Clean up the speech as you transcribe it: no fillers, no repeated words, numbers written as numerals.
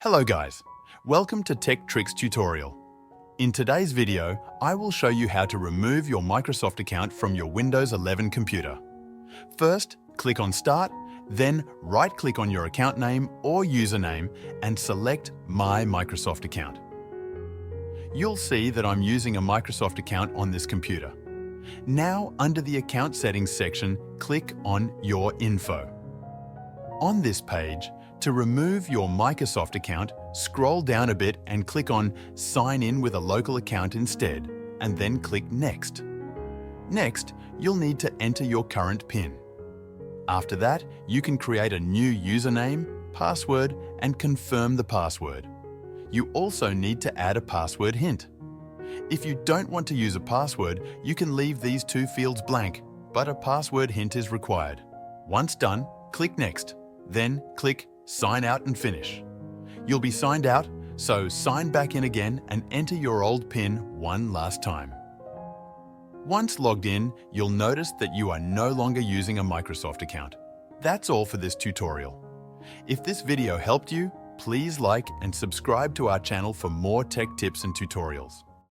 Hello guys, welcome to Tech Tricks tutorial. In today's video, I will show you how to remove your Microsoft account from your Windows 11 computer. First, click on Start, then right-click on your account name or username and select My Microsoft Account. You'll see that I'm using a Microsoft account on this computer. Now, under the Account Settings section, click on Your Info. On this page, to remove your Microsoft account, scroll down a bit and click on Sign in with a local account instead, and then click Next. Next, you'll need to enter your current PIN. After that, you can create a new username, password, and confirm the password. You also need to add a password hint. If you don't want to use a password, you can leave these two fields blank, but a password hint is required. Once done, click Next, then click Sign out and finish. You'll be signed out, so sign back in again and enter your old PIN one last time. Once logged in, you'll notice that you are no longer using a Microsoft account. That's all for this tutorial. If this video helped you, please like and subscribe to our channel for more tech tips and tutorials.